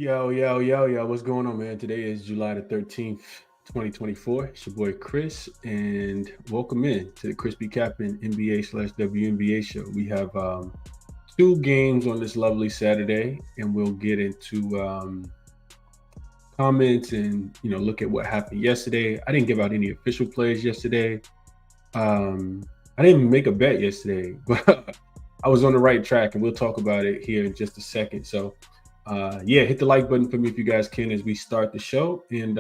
Yo. What's going on, man? Today is July the 13th, 2024. It's your boy Chris, and welcome in to the ChrisBeCappinn NBA / WNBA show. We have two games on this lovely Saturday, and we'll get into comments and look at what happened yesterday. I didn't give out any official plays yesterday. I didn't make a bet yesterday, but I was on the right track, and we'll talk about it here in just a second. So hit the like button for me if you guys can as we start the show, and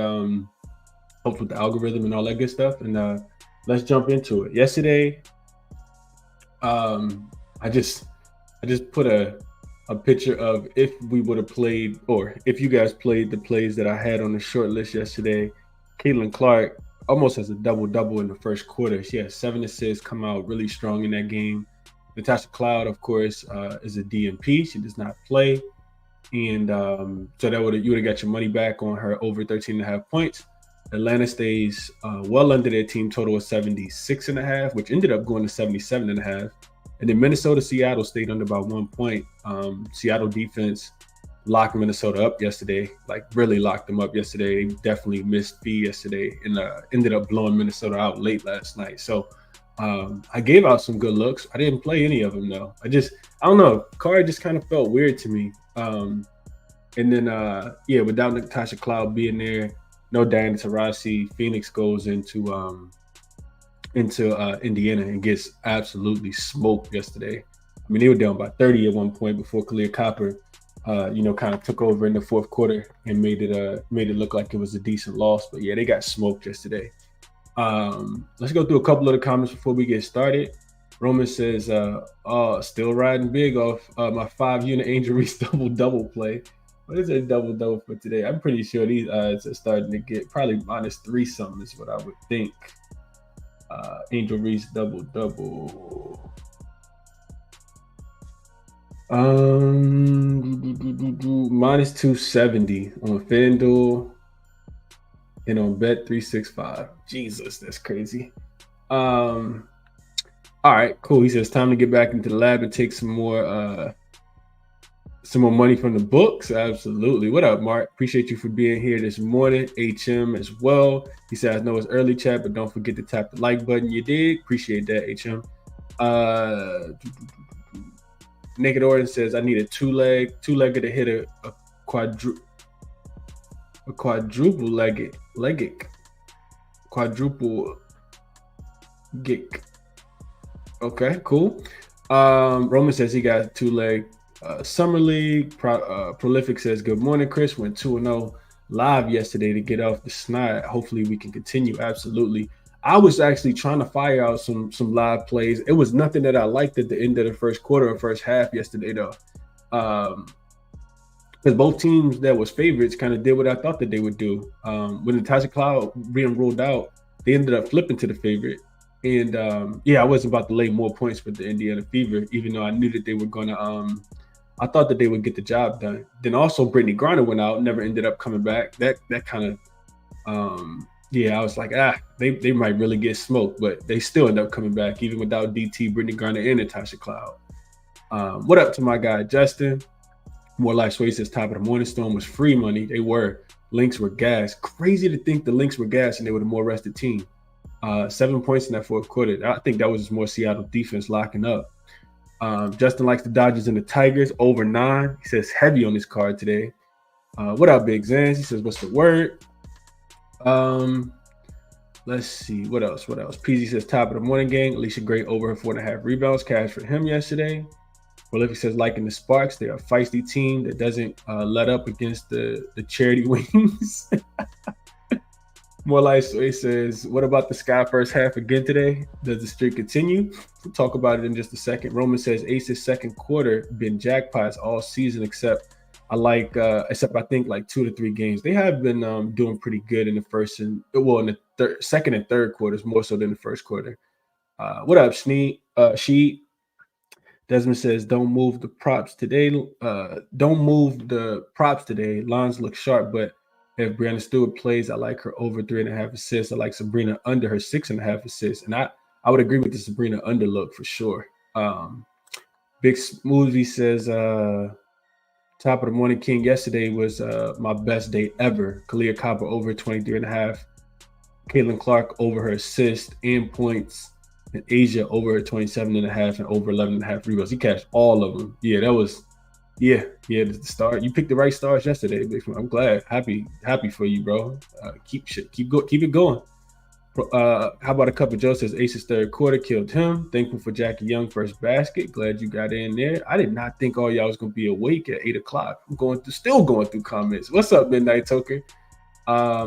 helps with the algorithm and all that good stuff. And let's jump into it. Yesterday, I just put a picture of if we would have played, or if you guys played the plays that I had on the short list yesterday. Caitlin Clark almost has a double in the first quarter. She has 7 assists, come out really strong in that game. Natasha Cloud, of course, is a DNP. She does not play. And so that you would have got your money back on her over 13.5 points. Atlanta stays well under their team total of 76.5, which ended up going to 77.5. And then Seattle stayed under by 1 point. Seattle defense locked Minnesota up yesterday, like really locked them up yesterday. They definitely missed fee yesterday and ended up blowing Minnesota out late last night. So I gave out some good looks. I didn't play any of them though. I don't know. Card just kind of felt weird to me. And then without Natasha Cloud being there, no Diana Taurasi, Phoenix goes into Indiana and gets absolutely smoked yesterday. I mean, they were down by 30 at one point before Kalia Copper, kind of took over in the fourth quarter and made it look like it was a decent loss. But yeah, they got smoked yesterday. Let's go through a couple of the comments before we get started. Roman says, still riding big off my 5-unit Angel Reese double play. What is a double for today? I'm pretty sure these odds are starting to get probably -3 something is what I would think. Angel Reese double. -270 on FanDuel and on Bet365. Jesus, that's crazy. All right, cool. He says time to get back into the lab and take some more money from the books. Absolutely. What up, Mark? Appreciate you for being here this morning. HM as well. He says I know it's early chat, but don't forget to tap the like button. You did. Appreciate that, HM. Naked Orton says I need a two-legged to hit a quadruple gig. Okay, cool. Roman says he got 2-leg. Summer League. Prolific says good morning, Chris. Went 2-0 live yesterday to get off the snide. Hopefully we can continue. Absolutely. I was actually trying to fire out some live plays. It was nothing that I liked at the end of the first quarter or first half yesterday though. Because both teams that was favorites kind of did what I thought that they would do. When Natasha Cloud being ruled out, they ended up flipping to the favorite. And I wasn't about to lay more points for the Indiana Fever, even though I knew that they were going to I thought that they would get the job done. Then also Brittany Griner went out, never ended up coming back. That kind of I was like, they might really get smoked, but they still end up coming back, even without DT, Brittany Griner, and Natasha Cloud. What up to my guy, Justin? More Life Sway says top of the morning storm was free money. They were. Lynx were gas. Crazy to think the Lynx were gas and they were the more rested team. 7 points in that fourth quarter. I think that was just more Seattle defense locking up. Justin likes the Dodgers and the Tigers over 9. He says heavy on this card today. What up, Big Zans? He says, what's the word? Let's see. What else? PZ says top of the morning gang. Alicia Gray over her 4.5 rebounds. Cash for him yesterday. Prolific says liking the Sparks. They're a feisty team that doesn't let up against the charity wings. More Life Sway says, what about the Sky first half again today? Does the streak continue? We'll talk about it in just a second. Roman says Ace's second quarter been jackpots all season except I think like 2 to 3 games. They have been doing pretty good in the first in the second and third quarters, more so than the first quarter. What up, Sheet? Desmond says, don't move the props today. Lines look sharp, but if Brianna Stewart plays, I like her over 3.5 assists. I like Sabrina under her 6.5 assists. And I would agree with the Sabrina under look for sure. Big Smoothie says, Top of the morning, King. Yesterday was my best day ever. Kalia Copper over 23.5. Caitlin Clark over her assist and points. And Asia over her 27.5 and over 11.5 rebounds. He cashed all of them. Yeah, that was the start. You picked the right stars yesterday, Big Fam. I'm glad. Happy for you, bro. Keep it going. How about a cup of Joe says Ace's third quarter killed him. Thankful for Jackie Young first basket. Glad you got in there. I did not think all y'all was gonna be awake at 8 o'clock. I'm still going through comments. What's up, Midnight Toker?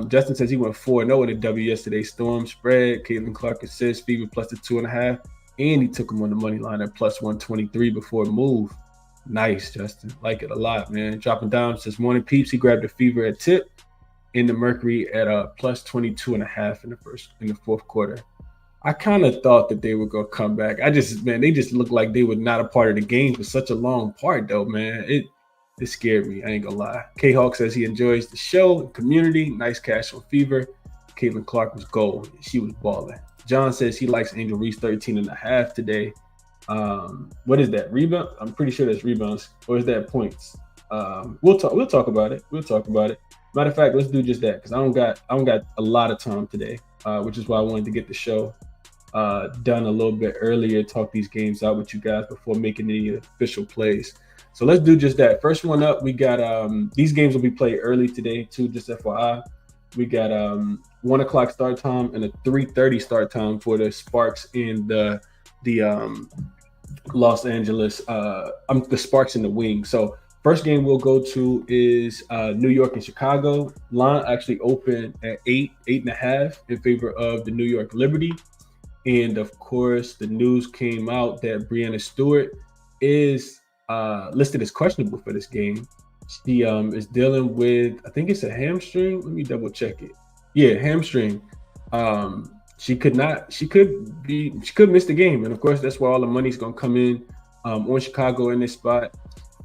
Justin says he went 4-0 in the W yesterday. Storm spread. Caitlin Clark assist. Fever plus the 2.5, and he took him on the money line at plus 123 before move. Nice, Justin. Like it a lot, man. Dropping down says morning peeps. He grabbed the Fever at tip. In the Mercury at plus 22.5 in the fourth quarter. I kind of thought that they were gonna come back. They just looked like they were not a part of the game for such a long part, though, man. It scared me. I ain't gonna lie. K Hawk says he enjoys the show, community, nice cash on Fever. Caitlin Clark was gold. She was balling. John says he likes Angel Reese 13.5 today. What is that? Rebound? I'm pretty sure that's rebounds, or is that points? We'll talk about it. Matter of fact, let's do just that because I don't got a lot of time today, which is why I wanted to get the show done a little bit earlier, talk these games out with you guys before making any official plays. So let's do just that. First one up, we got these games will be played early today too, just FYI. We got 1 o'clock start time and a 3:30 start time for the Sparks and the Los Angeles, the Sparks and the Wings. So first game we'll go to is New York and Chicago. Line actually opened at 8.5 in favor of the New York Liberty. And of course, the news came out that Breanna Stewart is listed as questionable for this game. She is dealing with, I think it's a hamstring. Let me double check it. Yeah, hamstring. She could miss the game. And of course, that's where all the money's gonna come in on Chicago in this spot.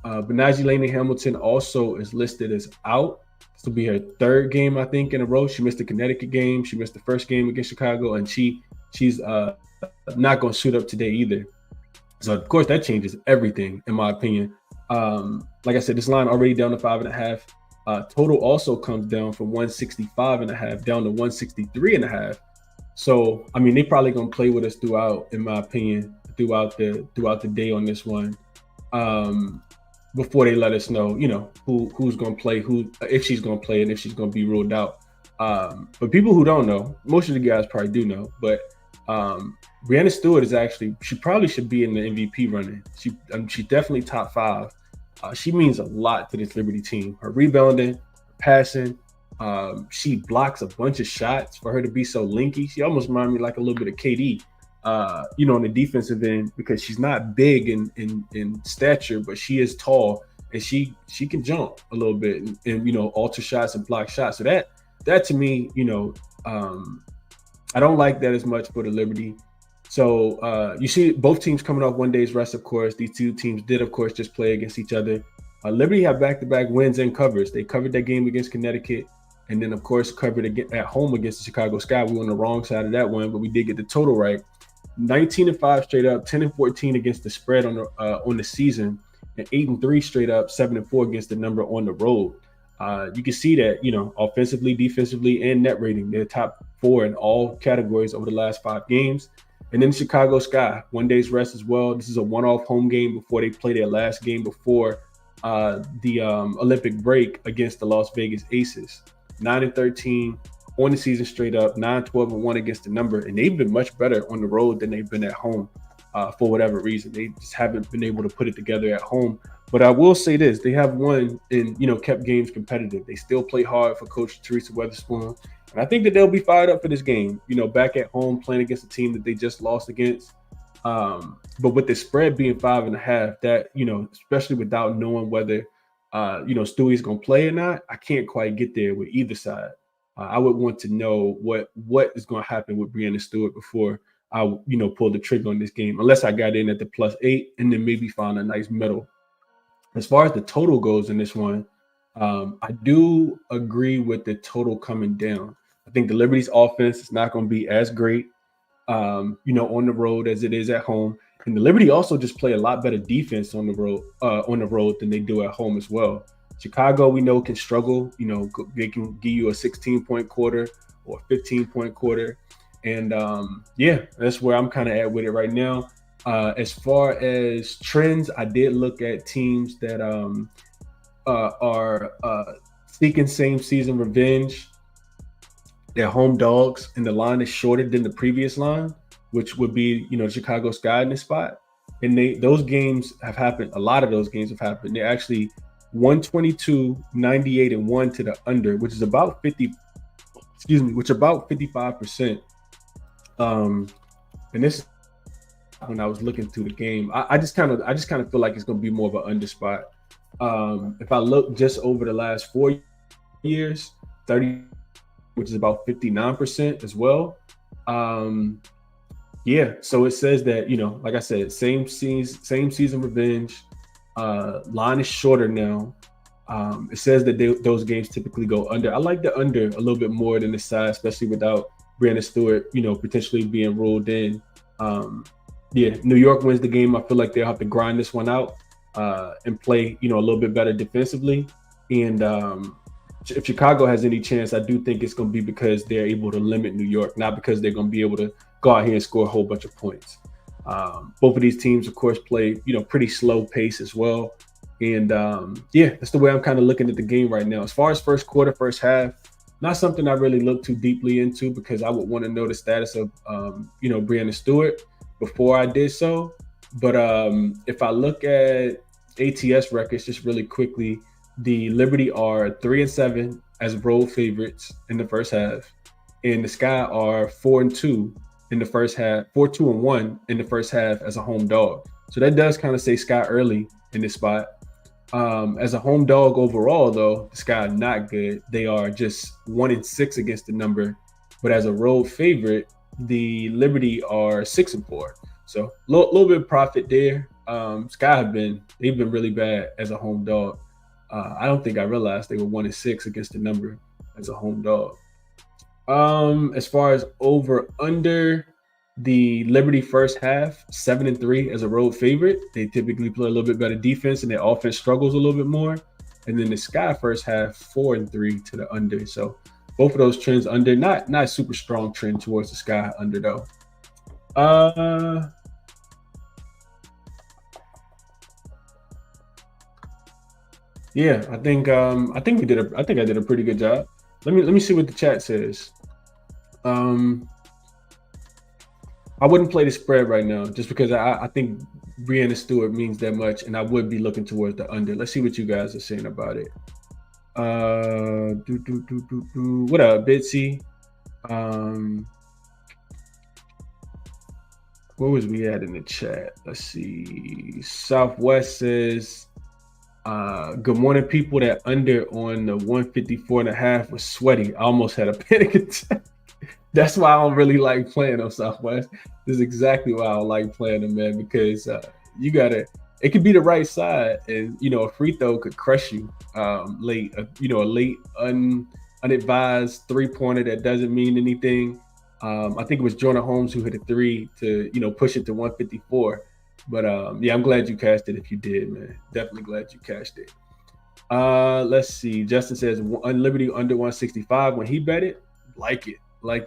Benaji Laney Hamilton also is listed as out. This will be her third game, I think, in a row. She missed the Connecticut game. She missed the first game against Chicago, and she's not going to suit up today either. So, of course, that changes everything, in my opinion. Like I said, this line already down to 5.5. Total also comes down from 165.5 down to 163.5. So, I mean, they probably going to play with us throughout, in my opinion, throughout the day on this one. Before they let us know, who's going to play, if she's going to play, and if she's going to be ruled out. But people who don't know, most of the guys probably do know, but Breanna Stewart she probably should be in the MVP running. She's definitely top 5. She means a lot to this Liberty team. Her rebounding, her passing, she blocks a bunch of shots. For her to be so linky, she almost reminds me like a little bit of KD. On the defensive end, because she's not big in stature, but she is tall and she can jump a little bit and alter shots and block shots. So that to me, I don't like that as much for the Liberty. So you see both teams coming off one day's rest, of course. These two teams did, of course, just play against each other. Liberty have back-to-back wins and covers. They covered that game against Connecticut, and then, of course, covered at home against the Chicago Sky. We were on the wrong side of that one, but we did get the total right. 19-5 straight up, 10-14 against the spread on the season, and 8-3 straight up, 7-4 against the number on the road. You can see that, offensively, defensively, and net rating, they're top 4 in all categories over the last 5 games. And then Chicago Sky, one day's rest as well. This is a one-off home game before they play their last game before the Olympic break against the Las Vegas Aces. 9-13 on the season straight up, 9-12-1 against the number, and they've been much better on the road than they've been at home for whatever reason. They just haven't been able to put it together at home. But I will say this: they have won and kept games competitive. They still play hard for Coach Teresa Weatherspoon, and I think that they'll be fired up for this game. Back at home playing against a team that they just lost against. But with the spread being 5.5, that especially without knowing whether Stewie's gonna play or not, I can't quite get there with either side. I would want to know what is going to happen with Breanna Stewart before I pull the trigger on this game, unless I got in at the +8 and then maybe found a nice middle. As far as the total goes in this one, I do agree with the total coming down. I think the Liberty's offense is not going to be as great. on the road as it is at home. And the Liberty also just play a lot better defense on the road than they do at home as well. Chicago, we know, can struggle. They can give you a 16-point quarter or 15-point quarter. And that's where I'm kind of at with it right now. As far as trends, I did look at teams that are seeking same season revenge. They're home dogs, and the line is shorter than the previous line, which would be, Chicago Sky in this spot. And those games have happened. A lot of those games have happened. They're actually 122, 98, and 1 to the under, which is about 55%. And this, when I was looking through the game, I just kind of feel like it's going to be more of an under spot. If I look just over the last 4 years, 30, which is about 59% as well. So it says that, like I said, same season revenge. Line is shorter now. It says that those games typically go under. I like the under a little bit more than the side, especially without Brandon Stewart, potentially being ruled in. New York wins the game. I feel like they'll have to grind this one out and play, a little bit better defensively. And if Chicago has any chance, I do think it's going to be because they're able to limit New York, not because they're going to be able to go out here and score a whole bunch of points. Both of these teams, of course, play, pretty slow pace as well. And that's the way I'm kind of looking at the game right now. As far as first quarter, first half, not something I really look too deeply into because I would want to know the status of, Brandon Stewart before I did so. But if I look at ATS records just really quickly, the Liberty are 3-7 as road favorites in the first half, and the Sky are 4-2 in the first half, 4-2-1 in the first half as a home dog. So that does kind of say Sky early in this spot. As a home dog overall, though, the Sky are not good. They are just 1-6 against the number, but as a road favorite, the Liberty are 6-4. So a little bit of profit there. Sky they've been really bad as a home dog. I don't think I realized they were 1-6 against the number as a home dog. As far as over under, the Liberty first half 7-3 as a road favorite. They typically play a little bit better defense and their offense struggles a little bit more. And then the Sky first half 4-3 to the under. So both of those trends under, not super strong trend towards the Sky under though. I think I did a pretty good job. Let me see what the chat says. I wouldn't play the spread right now just because I think Breanna Stewart means that much, and I would be looking towards the under. Let's see what you guys are saying about it. What up, Bitsy? Where was we at in the chat? Let's see. Southwest says, good morning, people. That under on the 154.5 was sweaty. I almost had a panic attack. That's why I don't really like playing on Southwest. This is exactly why I don't like playing them, man, because it could be the right side, and a free throw could crush you late. A late unadvised 3-pointer that doesn't mean anything. I think it was Jordan Holmes who hit a 3 to push it to 154. But I'm glad you cashed it if you did, man. Definitely glad you cashed it. Let's see. Justin says Liberty under 165 when he bet it. Like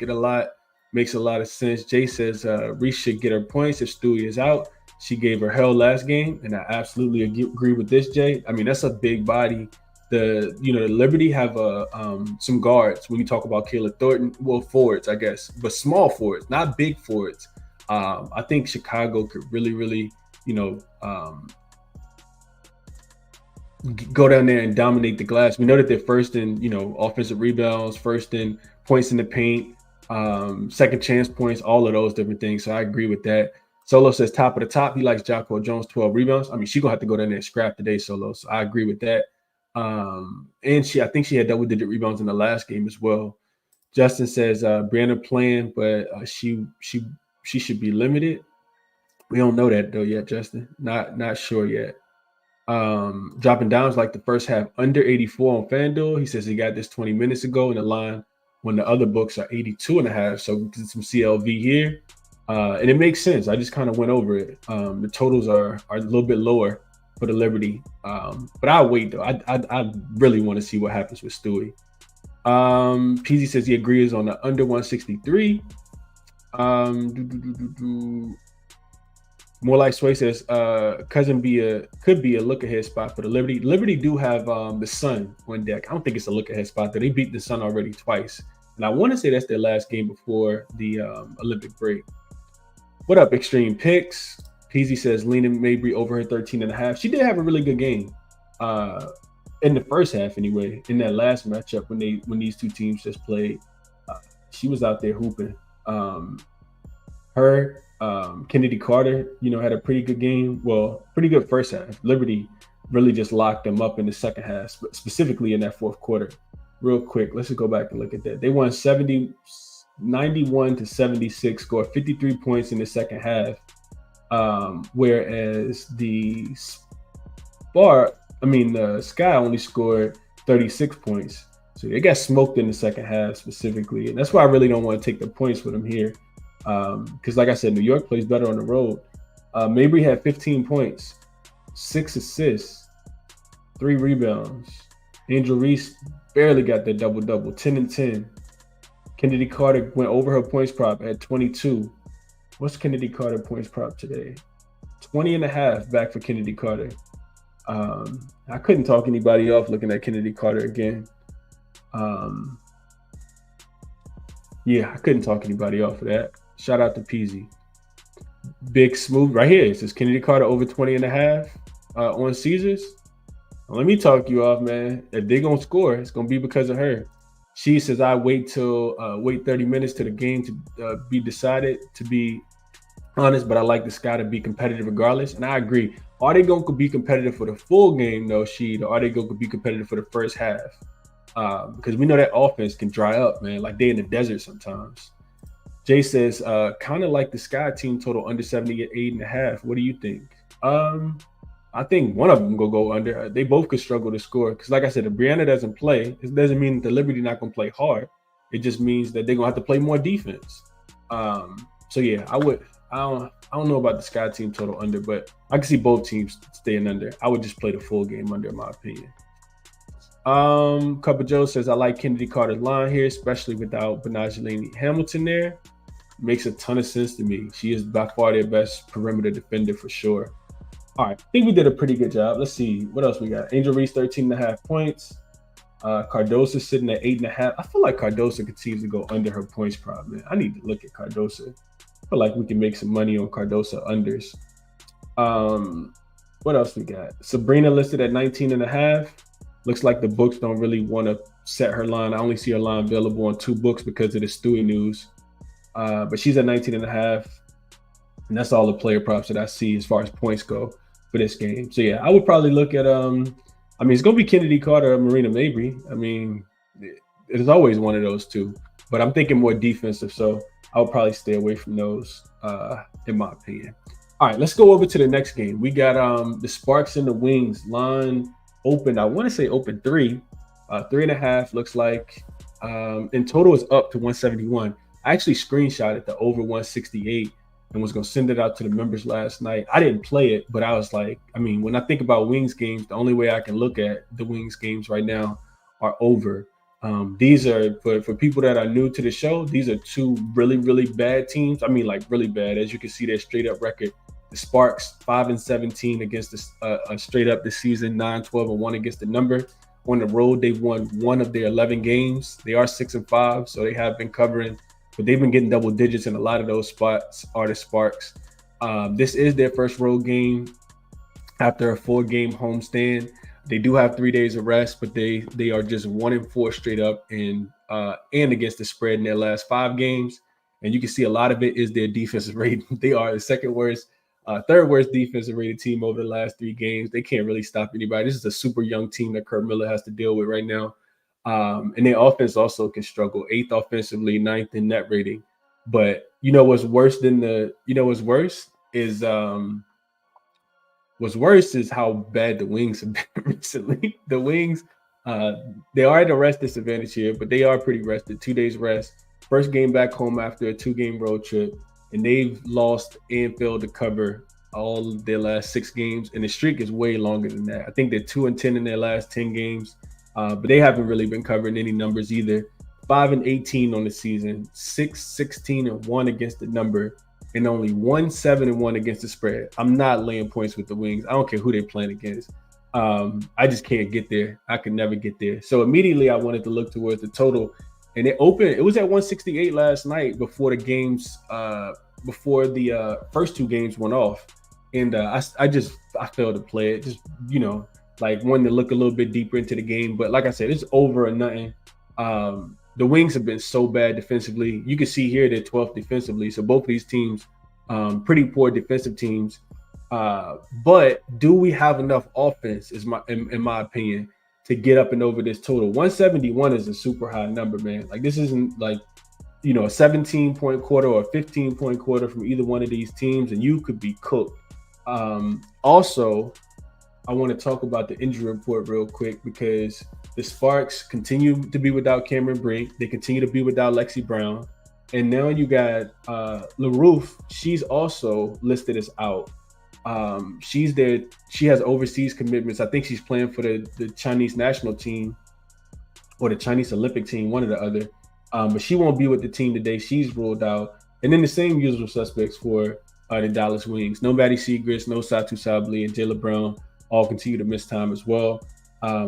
it a lot. Makes a lot of sense. Jay says Reese should get her points if Stewie is out. She gave her hell last game, and I absolutely agree with this, Jay. I mean, that's a big body. The Liberty have some guards when you talk about Kayla Thornton. Well, forwards, I guess, but small forwards, not big forwards. I think Chicago could really, go down there and dominate the glass. We know that they're first in, offensive rebounds, first in points in the paint, second chance points, all of those different things. So I agree with that. Solo says top of the top. He likes Jocko Jones, 12 rebounds. I mean, she's going to have to go down there and scrap today, Solo. So I agree with that. And I think she had double-digit rebounds in the last game as well. Justin says Brianna playing, but she should be limited. We don't know that though yet, Justin. Not sure yet. Dropping down is like the first half under 84 on FanDuel. He says he got this 20 minutes ago in the line when the other books are 82.5. So some CLV here. And it makes sense. I just kind of went over it. The totals are a little bit lower for the Liberty, but I'll wait though. I really want to see what happens with Stewie. PZ says he agrees on the under 163. More like Sway says, could be a look ahead spot for the Liberty. Liberty do have the Sun on deck. I don't think it's a look ahead spot though. They beat the Sun already twice, and I want to say that's their last game before the Olympic break. What up, Extreme Picks? PZ says leaning Mabry over her 13.5. She did have a really good game in the first half anyway. In that last matchup when these two teams just played, she was out there hooping. Kennedy Carter, had a pretty good game. Well, pretty good first half. Liberty really just locked them up in the second half, specifically in that fourth quarter. Real quick, let's just go back and look at that. They won 91 to 76, scored 53 points in the second half. Whereas the Sky only scored 36 points. So they got smoked in the second half specifically. And that's why I really don't want to take the points with them here. Because like I said, New York plays better on the road. Mabry had 15 points, 6 assists, 3 rebounds. Angel Reese barely got that double-double, 10 and 10. Kennedy Carter went over her points prop at 22. What's Kennedy Carter points prop today? 20.5 back for Kennedy Carter. I couldn't talk anybody off looking at Kennedy Carter again. I couldn't talk anybody off of that. Shout out to Peasy. Big Smooth right here. It says Kennedy Carter over 20.5 on Caesars. Let me talk you off, man. If they're going to score, it's going to be because of her. She says, I wait 30 minutes to the game to be decided, to be honest, but I like the Sky to be competitive regardless. And I agree. Are they going to be competitive for the full game, though, or are they going to be competitive for the first half? Because we know that offense can dry up, man, like they in the desert sometimes. Jay says, kind of like the Sky team total under 78.5. What do you think? I think one of them will go under. They both could struggle to score. Because like I said, if Brianna doesn't play, it doesn't mean that the Liberty not going to play hard. It just means that they're going to have to play more defense. I don't know about the Sky team total under, but I can see both teams staying under. I would just play the full game under, in my opinion. Cuppa Joe says, I like Kennedy Carter's line here, especially without Benajelini Hamilton there. Makes a ton of sense to me. She is by far their best perimeter defender for sure. All right, I think we did a pretty good job. Let's see what else we got. Angel Reese 13.5 points. Cardosa sitting at 8.5. I feel like Cardosa continues to go under her points prop, man. I need to look at Cardosa. I feel like we can make some money on Cardosa unders. What else we got? Sabrina listed at 19.5. Looks like the books don't really want to set her line. I only see her line available on 2 books because of the Stewie news. But she's at 19.5. And that's all the player props that I see as far as points go for this game. So, I would probably look at, it's going to be Kennedy Carter or Marina Mabry. It is always one of those two. But I'm thinking more defensive, so I would probably stay away from those, in my opinion. All right, let's go over to the next game. We got the Sparks and the Wings line open. I want to say open 3. 3.5 looks like. In total is up to 171. I actually screenshotted the over 168 and was going to send it out to the members last night. I didn't play it, but I was like, when I think about Wings games, the only way I can look at the Wings games right now are over. These are, for people that are new to the show, these are 2 really, really bad teams. Like really bad. As you can see, their straight up record. The Sparks 5-17 against the straight up this season, 9-12-1 against the number. On the road, they've won 1 of their 11 games. They are 6-5, so they have been covering, but they've been getting double digits in a lot of those spots. Are the Sparks? This is their first road game after a 4-game homestand. They do have 3 days of rest, but they are just 1-4 straight up and against the spread in their last 5 games. And you can see a lot of it is their defensive rating. They are the third worst defensive rated team over the last 3 games. They can't really stop anybody. This is a super young team that Kurt Miller has to deal with right now. And their offense also can struggle. 8th offensively, 9th in net rating. But what's worse is how bad the Wings have been recently. The Wings, they are at a rest disadvantage here, but they are pretty rested. 2 days rest. First game back home after a 2-game road trip. and they've lost and failed to cover all of their last 6 games, and the streak is way longer than that. I think they're 2-10 in their last 10 games, but they haven't really been covering any numbers either. 5-18 on the season, 6-16-1 against the number, and only 1-7-1 against the spread. I'm not laying points with the Wings. I don't care who they're playing against. I just can't get there. I could never get there. So immediately I wanted to look towards the total, and it opened. It was at 168 last night before the games, before the first 2 games went off, and I failed to play it. Just like wanting to look a little bit deeper into the game, but like I said, it's over or nothing. The Wings have been so bad defensively. You can see here they're 12th defensively. So both of these teams, pretty poor defensive teams. But do we have enough offense, in my opinion, to get up and over this total? 171 is a super high number, man. Like, this isn't like, a 17-point quarter or a 15-point quarter from either one of these teams, and you could be cooked. Also, I want to talk about the injury report real quick, because the Sparks continue to be without Cameron Brink. They continue to be without Lexi Brown. And now you got LaRouche. She's also listed as out. She's there. She has overseas commitments. I think she's playing for the Chinese national team or the Chinese Olympic team, one or the other. But she won't be with the team today. She's ruled out. And then the same usual suspects for the Dallas Wings. No Maddie Segrist, no Satu Sabli, and Jayla Brown all continue to miss time as well.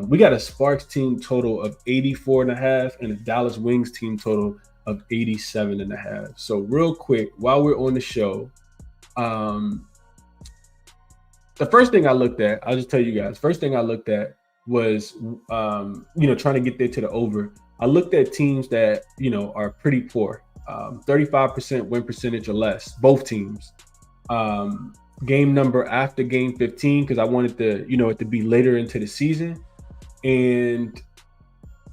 We got a Sparks team total of 84.5 and a Dallas Wings team total of 87.5. So real quick, while we're on the show, the first thing I looked at, I'll just tell you guys, first thing I looked at was, trying to get there to the over. I looked at teams that, are pretty poor, 35% win percentage or less, both teams. Game number after game 15, because I wanted it to be later into the season. And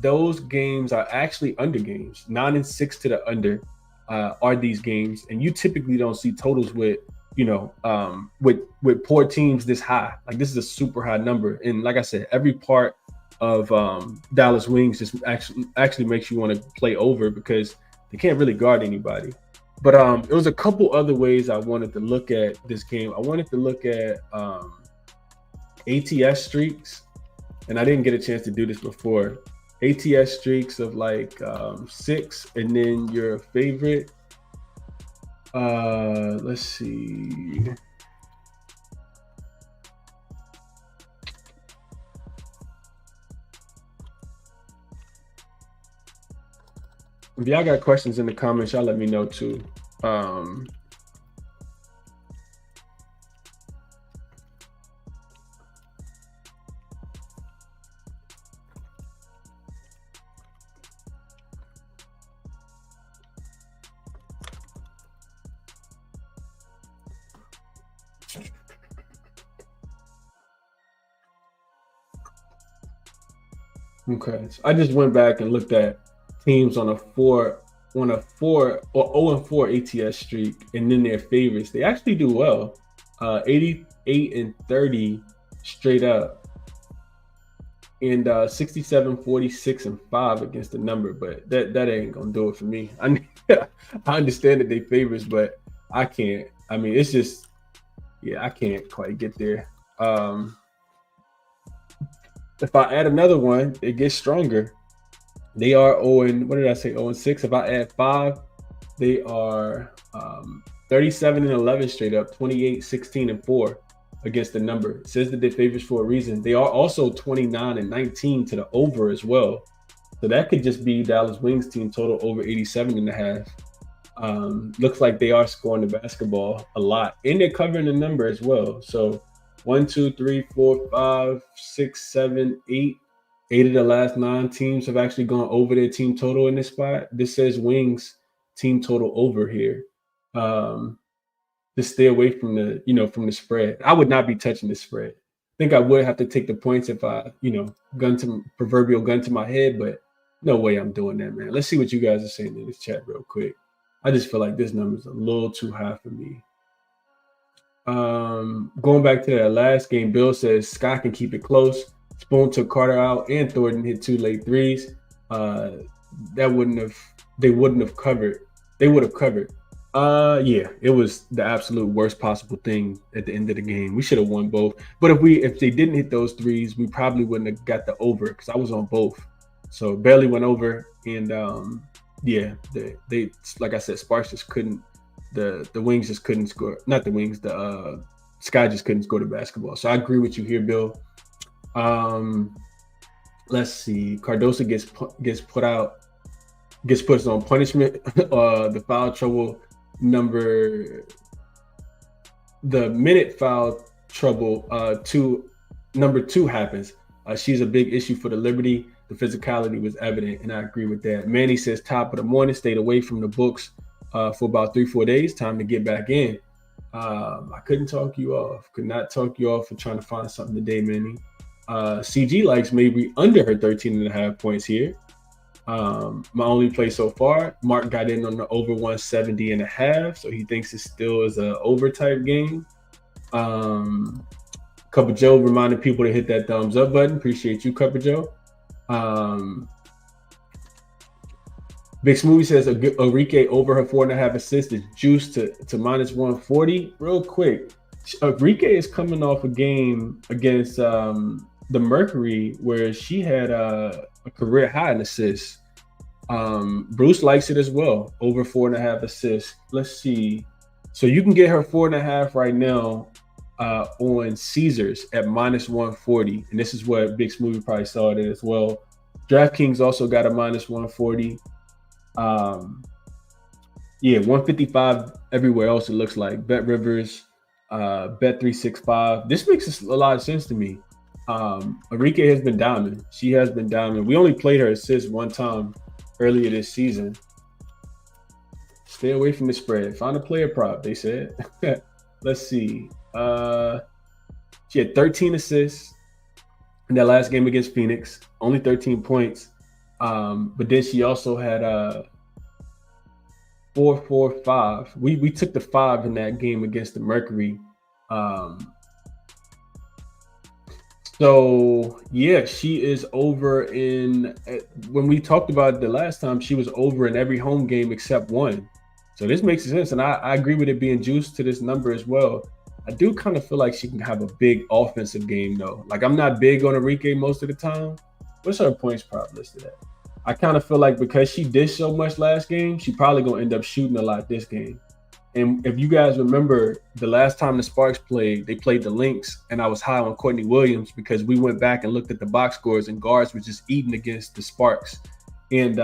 those games are actually under games. 9-6 to the under are these games. And you typically don't see totals with poor teams this high. Like, this is a super high number. And like I said, every part of Dallas Wings just actually makes you want to play over, because they can't really guard anybody. But it was a couple other ways I wanted to look at this game. I wanted to look at ATS streaks, and I didn't get a chance to do this before. ATS streaks of like 6, and then your favorite. Let's see. If y'all got questions in the comments, y'all let me know too. Okay, so I just went back and looked at teams on a 4 or 0-4 ATS streak, and then their favorites. They actually do well, 88-30 straight up, and 67-46-5 against the number. But that ain't gonna do it for me. I understand that they favorites, but I can't. I mean, it's just, I can't quite get there. If I add another one, it gets stronger. They are 0-6. If I add 5, they are 37-11 straight up, 28-16-4 against the number. It says that they're favorites for a reason. They are also 29-19 to the over as well. So that could just be Dallas Wings team total over 87.5. Looks like they are scoring the basketball a lot, and they're covering the number as well. So 1, 2, 3, 4, 5, 6, 7, 8. 8 of the last 9 teams have actually gone over their team total in this spot. This says Wings team total over here. Just stay away from the spread. I would not be touching the spread. I think I would have to take the points if I, proverbial gun to my head, but no way I'm doing that, man. Let's see what you guys are saying in this chat real quick. I just feel like this number is a little too high for me. Going back to that last game, Bill says Scott can keep it close. Spoon took Carter out, and Thornton hit 2 late threes. They wouldn't have covered. They would have covered. Yeah, it was the absolute worst possible thing at the end of the game. We should have won both. But if they didn't hit those threes, we probably wouldn't have got the over because I was on both. So barely went over. And yeah, they like I said, Sparks just couldn't the wings just couldn't score. Not the wings, the Sky just couldn't score the basketball. So I agree with you here, Bill. Um let's see. Cardoso gets put on punishment. The foul trouble number the minute foul trouble number 2 happens. She's a big issue for the Liberty. The physicality was evident, and I agree with that. Manny says top of the morning, stayed away from the books for about 3-4 days. Time to get back in. I couldn't talk you off. Could not talk you off for trying to find something today, Manny. CG likes maybe under her 13.5 points here. My only play so far, Mark got in on the over 170.5, so he thinks it still is a over type game. Cup of Joe reminding people to hit that thumbs up button. Appreciate you, Cup of Joe. Big Smoothie says Enrique over her 4.5 assists is juiced to minus 140. Real quick, Enrique is coming off a game against the Mercury where she had a career high in assists. Bruce likes it as well, over 4.5 assists. Let's see. So you can get her 4.5 right now on Caesars at minus 140. And this is what Big Smoothie probably saw it as well. DraftKings also got a minus 140. Yeah, 155 everywhere else it looks like. Bet Rivers, Bet 365. This makes a lot of sense to me. Enrique has been diamond. She has been diamond. We only played her assist one time earlier this season. Stay away from the spread. Find a player prop, they said. Let's see. She had 13 assists in that last game against Phoenix. Only 13 points. But then she also had 4-4-5. We took the 5 in that game against the Mercury. So yeah, she is over in. When we talked about it the last time, she was over in every home game except one. So this makes sense, and I agree with it being juiced to this number as well. I do kind of feel like she can have a big offensive game though. Like I'm not big on Enrique most of the time. What's her points prop listed at? I kind of feel like because she did so much last game, she probably gonna end up shooting a lot this game. And if you guys remember, the last time the Sparks played, they played the Lynx, and I was high on Courtney Williams because we went back and looked at the box scores, and guards were just eating against the Sparks. And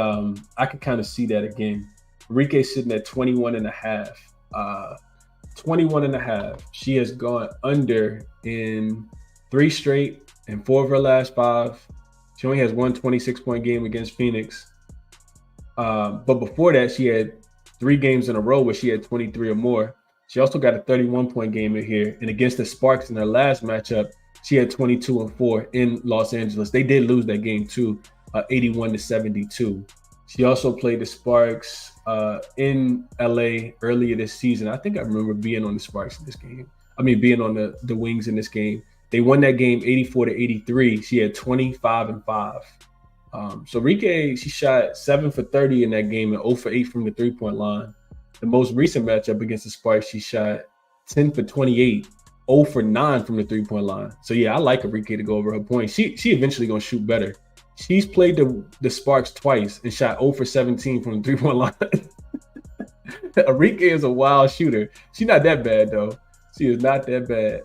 I could kind of see that again. Enrique's sitting at 21.5. 21.5. She has gone under in 3 straight and 4 of her last 5. She only has one 26-point game against Phoenix. But before that, she had 3 games in a row where she had 23 or more. She also got a 31-point game in here. And against the Sparks in her last matchup, she had 22 and 4 in Los Angeles. They did lose that game too, 81-72. She also played the Sparks in LA earlier this season. I think I remember being on the Sparks in this game. Being on the Wings in this game. They won that game 84-83. She had 25 and 5. So Enrique, she shot 7 for 30 in that game and 0 for 8 from the 3-point line. The most recent matchup against the Sparks, she shot 10 for 28, 0 for 9 from the 3-point line. So yeah, I like Enrique to go over her points. She eventually gonna shoot better. She's played the Sparks twice and shot 0 for 17 from the 3-point line. Enrique is a wild shooter. She's not that bad though. She is not that bad.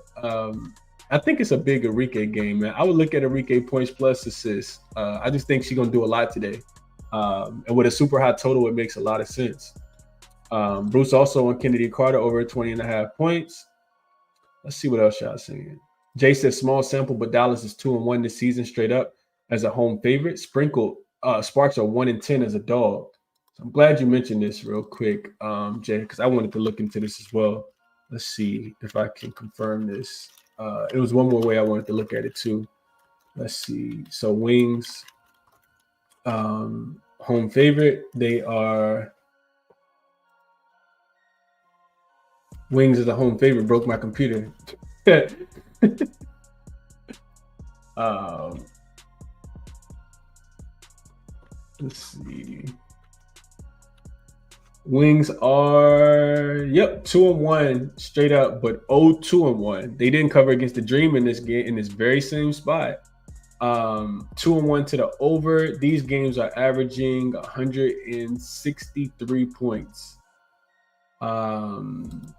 I think it's a big Enrique game, man. I would look at Enrique points plus assists. I just think she's going to do a lot today. And with a super high total, it makes a lot of sense. Bruce also on Kennedy Carter over 20.5 points. Let's see what else y'all saying. Jay says small sample, but Dallas is 2-1 this season straight up as a home favorite. Sprinkled Sparks are 1-10 as a dog. So I'm glad you mentioned this real quick, Jay, because I wanted to look into this as well. Let's see if I can confirm this. It was one more way I wanted to look at it too. Let's see. So Wings, home favorite. They are Wings is a home favorite. Broke my computer. Let's see. Wings are 2-1 straight up, but 2-1. They didn't cover against the Dream in this game in this very same spot. 2-1 to the over. These games are averaging 163 points. And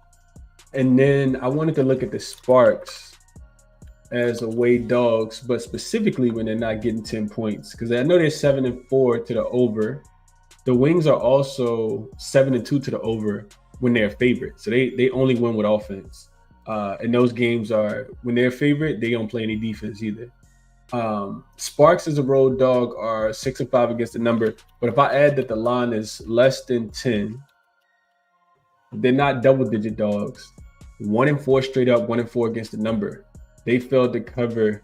then I wanted to look at the Sparks as away dogs, but specifically when they're not getting 10 points, because I know they're 7-4 to the over. The Wings are also 7-2 to the over when they're favorite. So they only win with offense. And those games are, when they're favorite, they don't play any defense either. Sparks as a road dog are 6-5 against the number. But if I add that the line is less than 10, they're not double-digit dogs. 1-4 straight up, 1-4 against the number. They failed to cover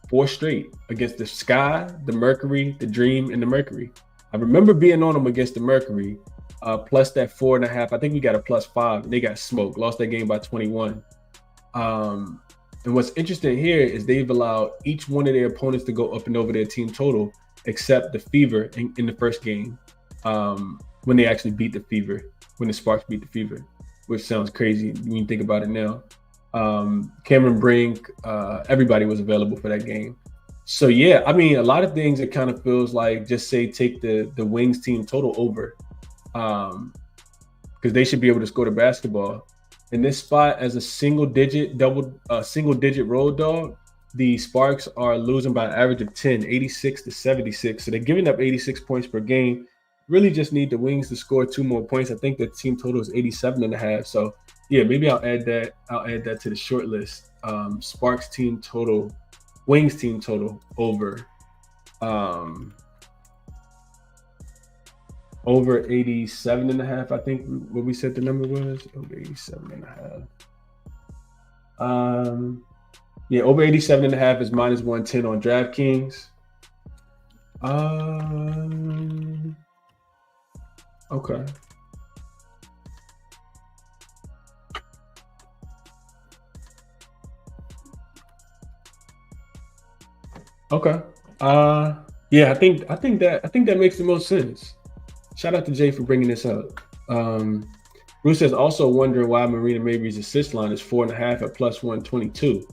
4 straight against the Sky, the Mercury, the Dream, and the Mercury. I remember being on them against the Mercury, plus that 4.5. I think we got a +5, and they got smoked. Lost that game by 21. And what's interesting here is they've allowed each one of their opponents to go up and over their team total, except the Fever in the first game, when they actually beat the Fever, when the Sparks beat the Fever, which sounds crazy when you think about it now. Cameron Brink, everybody was available for that game. So yeah, I mean, a lot of things it kind of feels like just say take the Wings team total over, because they should be able to score the basketball. In this spot, as a single digit road dog, the Sparks are losing by an average of 10, 86 to 76. So they're giving up 86 points per game. Really just need the Wings to score 2 more points. I think the team total is 87.5. So yeah, maybe I'll add that to the short list. Sparks team total, Wings team total over. Over 87.5, I think what we said the number was. Over 87.5. Over 87.5 is -110 on DraftKings. Okay. Okay. I think that makes the most sense. Shout out to Jay for bringing this up. Bruce is also wondering why Marina Mabry's assist line is 4.5 at +122.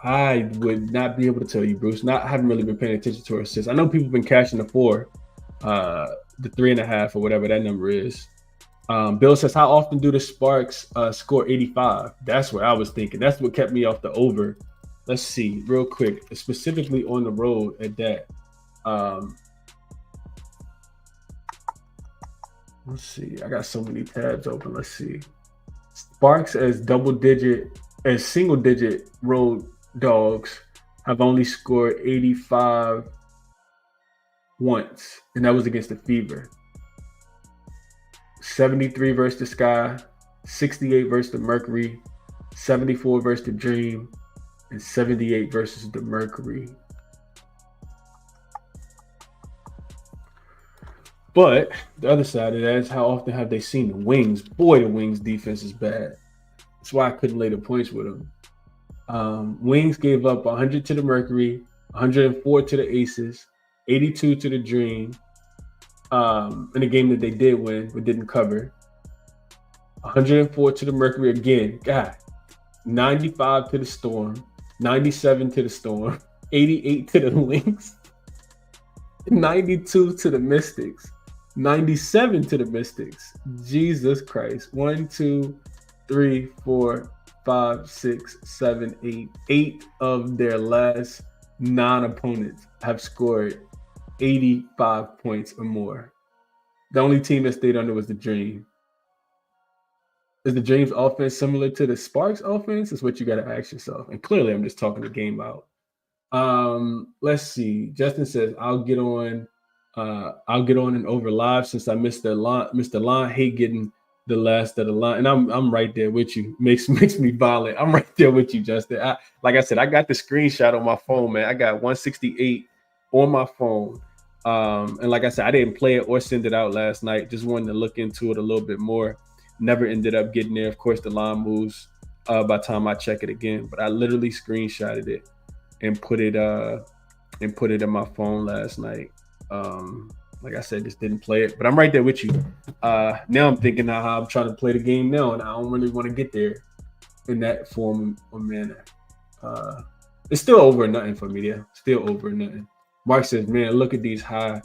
I would not be able to tell you, Bruce. I haven't really been paying attention to her assists. I know people have been cashing the 4, the 3.5 or whatever that number is. Bill says, how often do the Sparks score 85? That's what I was thinking. That's what kept me off the over. Let's see real quick, specifically on the road at that. Let's see. I got so many tabs open. Let's see. Sparks as single digit road dogs have only scored 85 once, and that was against the Fever. 73 versus the Sky, 68 versus the Mercury, 74 versus the Dream, and 78 versus the Mercury. But the other side of that is how often have they seen the Wings? Boy, the Wings defense is bad. That's why I couldn't lay the points with them. Wings gave up 100 to the Mercury, 104 to the Aces, 82 to the Dream, in a game that they did win but didn't cover. 104 to the Mercury again. God. 95 to the Storm, 97 to the Storm, 88 to the Lynx, 92 to the Mystics, 97 to the Mystics. Jesus Christ. 1, 2, 3, 4, 5, 6, 7, 8. 8 of their last 9 opponents have scored 85 points or more. The only team that stayed under was the Dream. Is the Dream's offense similar to the Sparks offense? Is what you got to ask yourself. And clearly, I'm just talking the game out. Let's see. Justin says, I'll get on and over live since I missed the line. Hate getting the last of the line. And I'm right there with you. Makes me violent. I'm right there with you, Justin. Like I said, I got the screenshot on my phone, man. I got 168 on my phone. And like I said, I didn't play it or send it out last night. Just wanted to look into it a little bit more. Never ended up getting there. Of course, the line moves by the time I check it again. But I literally screenshotted it and put it in my phone last night. like I said, just didn't play it. But I'm right there with you. Now I'm thinking how I'm trying to play the game now, and I don't really want to get there in that form or manner. It's still over nothing for me. Yeah, still over nothing. Mark says, "Man, look at those high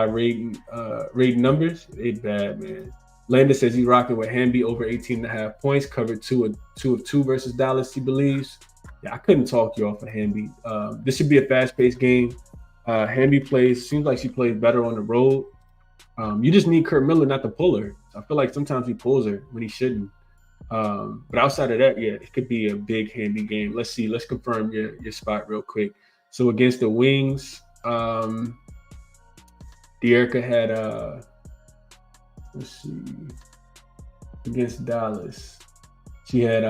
rating numbers. They bad, man." Landon says he's rocking with Hamby over 18.5 points, covered two of two versus Dallas, he believes. Yeah, I couldn't talk you off of Hamby. This should be a fast-paced game. Hamby seems like she plays better on the road. You just need Kurt Miller not to pull her. I feel like sometimes he pulls her when he shouldn't. But outside of that, yeah, it could be a big Hamby game. Let's see. Let's confirm your spot real quick. So against the Wings, De'Erica had let's see, against Dallas, she had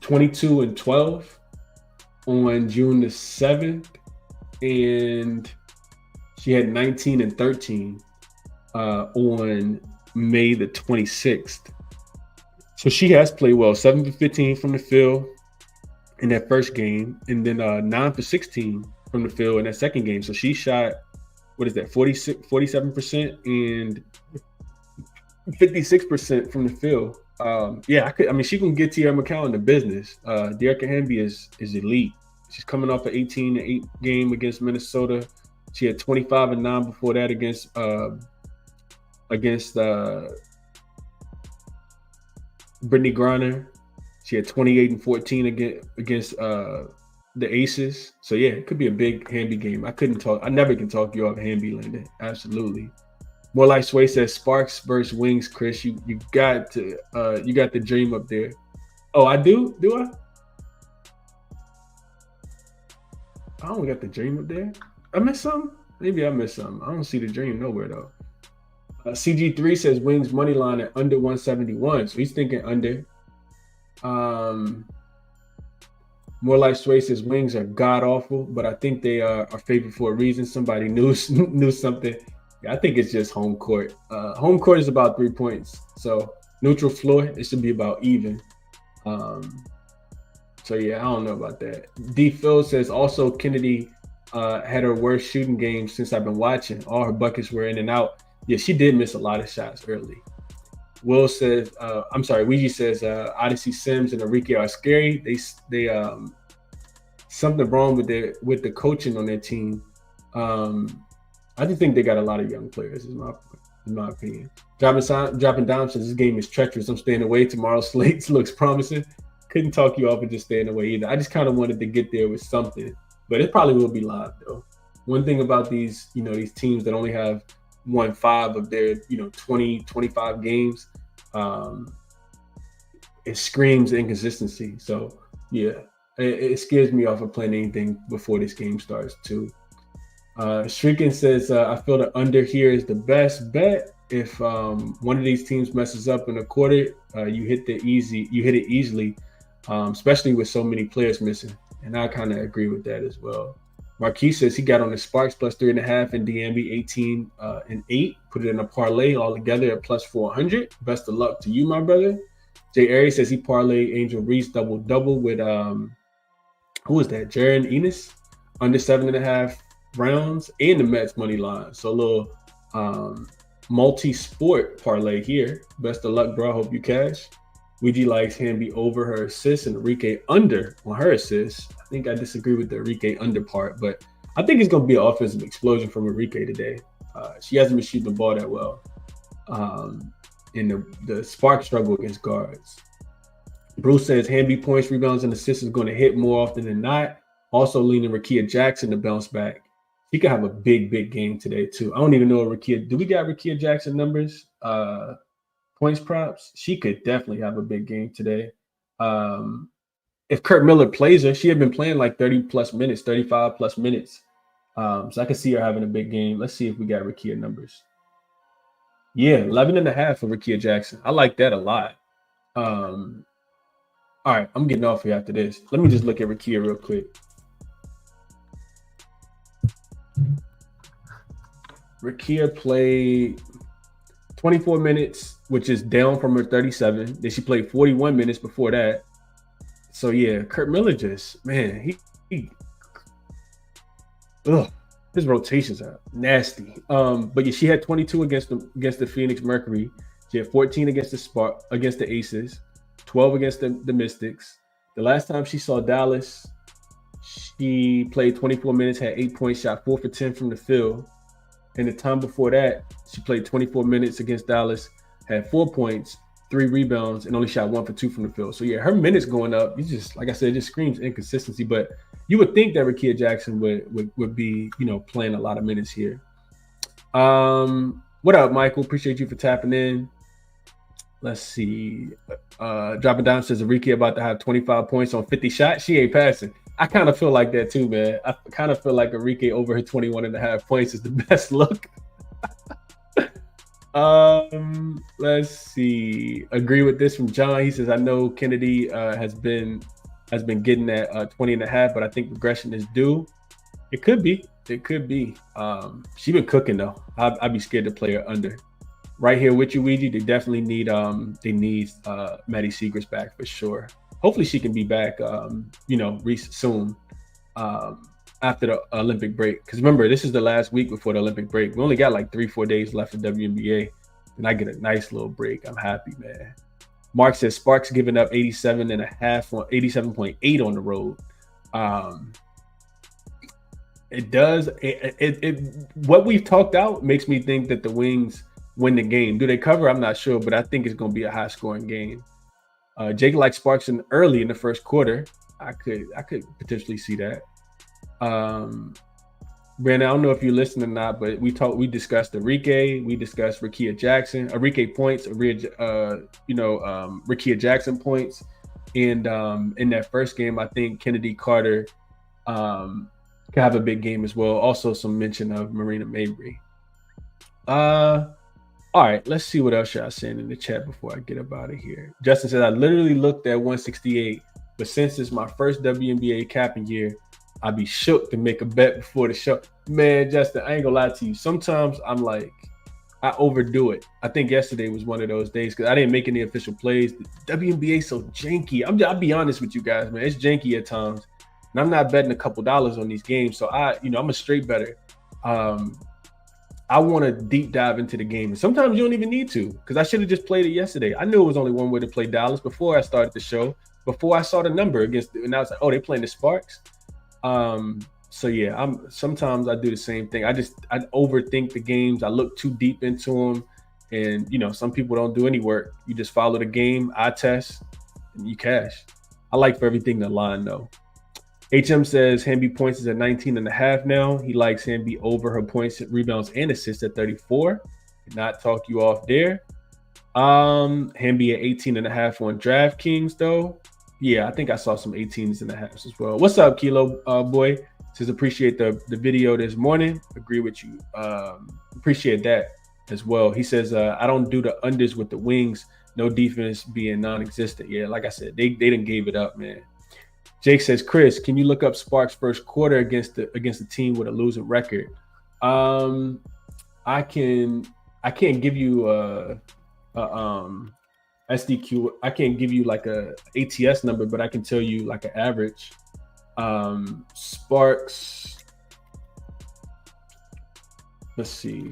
22 and 12 on June the 7th, and she had 19 and 13 on May the 26th. So she has played well, 7 for 15 from the field in that first game, and then 9 for 16 from the field in that second game. So she shot, 47% and 56% from the field. She can get Tierra McCowan the business. De'Erica Hamby is elite. She's coming off an 18-8 game against Minnesota. She had 25 and 9 before that against Brittany Griner. She had 28 and 14 against the Aces. So yeah, it could be a big Hamby game. I never can talk you off Hamby, Landon. Absolutely. More Like Sway says Sparks versus Wings, Chris. You got the dream up there. Oh, I do? Do I? I don't got the dream up there. I missed something? Maybe I missed something. I don't see the dream nowhere though. CG3 says Wings money line at under 171. So he's thinking under. More Like Sway says Wings are god awful, but I think they are favored for a reason. Somebody knew something. I think it's just home court. Home court is about 3 points. So neutral floor, it should be about even. So yeah, I don't know about that. D. Phil says also Kennedy had her worst shooting game since I've been watching. All her buckets were in and out. Yeah, she did miss a lot of shots early. Will says, Ouija says Odyssey Sims and Enrique are scary. They something wrong with the coaching on their team. I just think they got a lot of young players, in my opinion. Dropping down says this game is treacherous. I'm staying away. Tomorrow's slate looks promising. Couldn't talk you off of just staying away either. I just kind of wanted to get there with something, but it probably will be live though. One thing about these teams that only have won 5 of their 20, 25 games, it screams inconsistency. So yeah, it scares me off of playing anything before this game starts too. Shrieking says, I feel the under here is the best bet. If one of these teams messes up in a quarter, you hit it easily, especially with so many players missing. And I kind of agree with that as well. Marquis says he got on the Sparks plus 3.5 and DMB 18 and 8. Put it in a parlay all together at plus 400. Best of luck to you, my brother. Jay Aries says he parlayed Angel Reese double with who is that? Jaron Ennis under 7.5 rounds and the Mets money line. So a little multi-sport parlay here. Best of luck, bro. I hope you cash. Ouija likes Hamby over her assists and Enrique under on her assists. I think I disagree with the Enrique under part, but I think it's going to be an offensive explosion from Enrique today. She hasn't been shooting the ball that well. In the spark struggle against guards. Bruce says Hamby points, rebounds, and assists is going to hit more often than not. Also leaning Rakia Jackson to bounce back. He could have a big game today too. I don't even know do we got Rakia Jackson numbers? Points props. She could definitely have a big game today. If Kurt Miller plays her, she had been playing like 30 plus minutes, 35 plus minutes. So I can see her having a big game. Let's see if we got Rakia numbers. Yeah, 11.5 for Rakia Jackson. I like that a lot. All right, I'm getting off here after this. Let me just look at Rakia real quick. Rakia played 24 minutes, which is down from her 37. Then she played 41 minutes before that. So yeah, Kurt Miller just, man, he His rotations are nasty. But yeah, she had 22 against the Phoenix Mercury. She had 14 against the Aces, 12 against the Mystics. The last time she saw Dallas, she played 24 minutes, had 8 points, shot 4 for 10 from the field. And the time before that, she played 24 minutes against Dallas, had 4 points, 3 rebounds, and only shot 1 for 2 from the field. So yeah, her minutes going up. You just, like I said, it just screams inconsistency. But you would think that Rickea Jackson would be, playing a lot of minutes here. What up, Michael? Appreciate you for tapping in. Let's see. Dropping down says Rickea about to have 25 points on 50 shots. She ain't passing. I kind of feel like that too, man. I kind of feel like Enrique over her 21.5 points is the best look. Let's see. Agree with this from John. He says, I know Kennedy has been getting that 20.5, but I think regression is due. It could be. She been cooking though. I'd be scared to play her under. Right here with you, Ouija. They definitely need Maddie Segrist back for sure. Hopefully she can be back, soon after the Olympic break. Because remember, this is the last week before the Olympic break. We only got like 3-4 days left of WNBA, and I get a nice little break. I'm happy, man. Mark says Sparks giving up 87.8 on the road. It does. What we've talked out makes me think that the Wings win the game. Do they cover? I'm not sure, but I think it's going to be a high-scoring game. Jake likes Sparks early in the first quarter. I could potentially see that. Brandon, I don't know if you listened or not, but we discussed Enrique, we discussed Rickea Jackson, Enrique points, Rickea Jackson points, and in that first game, I think Kennedy Carter could have a big game as well. Also, some mention of Marina Mabry. All right, let's see what else y'all saying in the chat before I get up out of here. Justin says, I literally looked at 168, but since it's my first WNBA capping year, I'd be shook to make a bet before the show. Man, Justin, I ain't gonna lie to you. Sometimes I'm like, I overdo it. I think yesterday was one of those days because I didn't make any official plays. The WNBA is so janky. I'll be honest with you guys, man. It's janky at times. And I'm not betting a couple dollars on these games. So I'm a straight bettor. I want to deep dive into the game. And sometimes you don't even need to, because I should have just played it yesterday. I knew it was only one way to play Dallas before I started the show, before I saw the number and I was like, oh, they playing the Sparks. So yeah, sometimes I do the same thing. I overthink the games. I look too deep into them. And some people don't do any work. You just follow the game, eye test, and you cash. I like for everything to align though. HM says Hamby points is at 19.5 now. He likes Hamby over her points, rebounds, and assists at 34. Did not talk you off there. Hamby at 18.5 on DraftKings though. Yeah, I think I saw some 18.5s as well. What's up, Kilo boy? Says appreciate the video this morning. Agree with you. Appreciate that as well. He says I don't do the unders with the Wings. No defense being non-existent. Yeah, like I said, they didn't gave it up, man. Jake says, Chris, can you look up Sparks' first quarter against a team with a losing record? I can't give you a SDQ. I can't give you like a ATS number, but I can tell you like an average. Sparks. Let's see.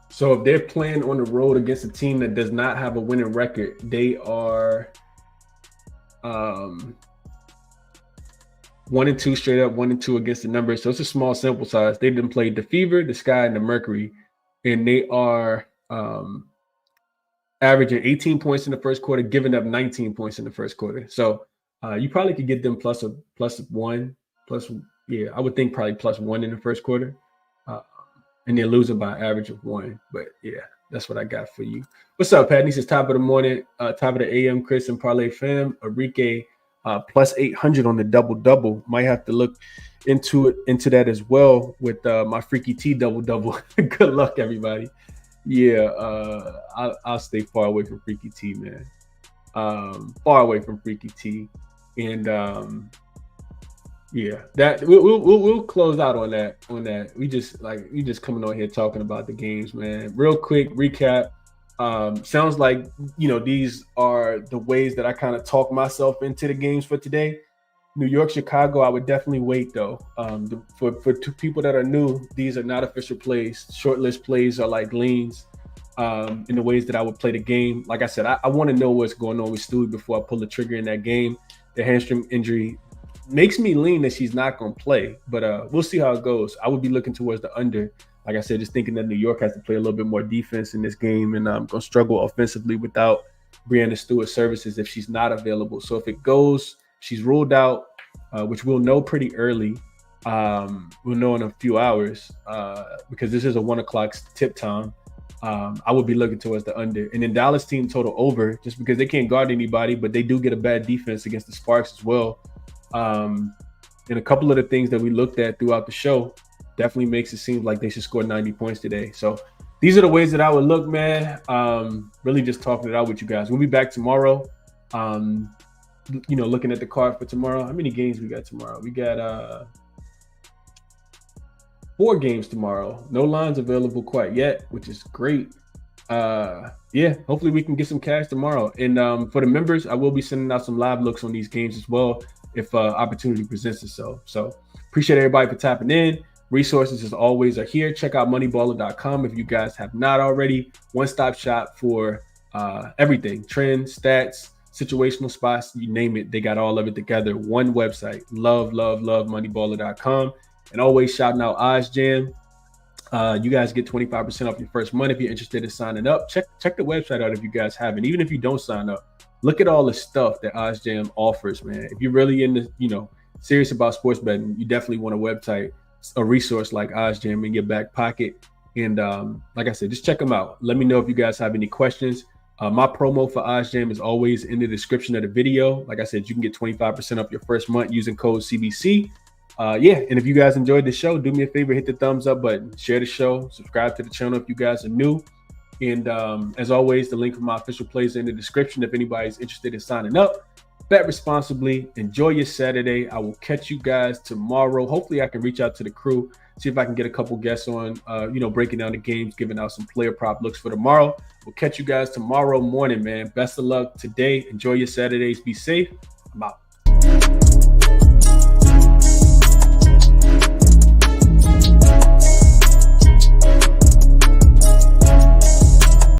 So if they're playing on the road against a team that does not have a winning record, they are 1-2 straight up, 1-2 against the numbers. So it's a small sample size. They've been played the Fever, the Sky, and the Mercury, and they are averaging 18 points in the first quarter, giving up 19 points in the first quarter. So you probably could get them plus one. I would think probably +1 in the first quarter. And they're losing by an average of 1. But yeah, that's what I got for you. What's up, Pat? He says top of the morning, top of the AM, Chris and Parlay fam. Enrique plus 800 on the double. Might have to look into that as well with my Freaky T double. Good luck, everybody. Yeah, I'll stay far away from Freaky T, man. Far away from Freaky T. And yeah, that we'll close out on that. We just coming on here talking about the games, man. Real quick recap. Sounds like, these are the ways that I kind of talk myself into the games for today. New York, Chicago, I would definitely wait though. For two people that are new, these are not official plays. Short list plays are like leans in the ways that I would play the game. Like I said, I want to know what's going on with Stewie before I pull the trigger in that game. The hamstring injury makes me lean that she's not going to play, but we'll see how it goes. I would be looking towards the under. Like I said, just thinking that New York has to play a little bit more defense in this game and going to struggle offensively without Breanna Stewart's services if she's not available. So if it goes, she's ruled out, which we'll know pretty early. We'll know in a few hours because this is a 1 o'clock tip time. I would be looking towards the under. And then Dallas team total over just because they can't guard anybody, but they do get a bad defense against the Sparks as well. And a couple of the things that we looked at throughout the show definitely makes it seem like they should score 90 points today. So these are the ways that I would look, man. Really just talking it out with you guys. We'll be back tomorrow. Looking at the card for tomorrow. How many games we got tomorrow? We got 4 games tomorrow. No lines available quite yet, which is great. Hopefully we can get some cash tomorrow. And for the members, I will be sending out some live looks on these games as well if opportunity presents itself. So appreciate everybody for tapping in. Resources, as always, are here. Check out moneyballer.com if you guys have not already. One-stop shop for everything. Trends, stats, situational spots, you name it. They got all of it together. One website. Love moneyballer.com. And always shouting out OzJam. You guys get 25% off your first month if you're interested in signing up. Check the website out if you guys haven't. Even if you don't sign up, look at all the stuff that OzJam offers, man. If you're really serious about sports betting, you definitely want a resource like OzJam in your back pocket. And like I said, just check them out. Let me know if you guys have any questions. My promo for OzJam is always in the description of the video. Like I said, you can get 25% off your first month using code CBC. And if you guys enjoyed the show, do me a favor, hit the thumbs up button, share the show, subscribe to the channel if you guys are new. And as always, the link for my official plays in the description if anybody's interested in signing up. Bet responsibly. Enjoy your Saturday. I will catch you guys tomorrow. Hopefully I can reach out to the crew, see if I can get a couple guests on, breaking down the games, giving out some player prop looks for tomorrow. We'll catch you guys tomorrow morning, man. Best of luck today. Enjoy your Saturdays. Be safe. I'm out.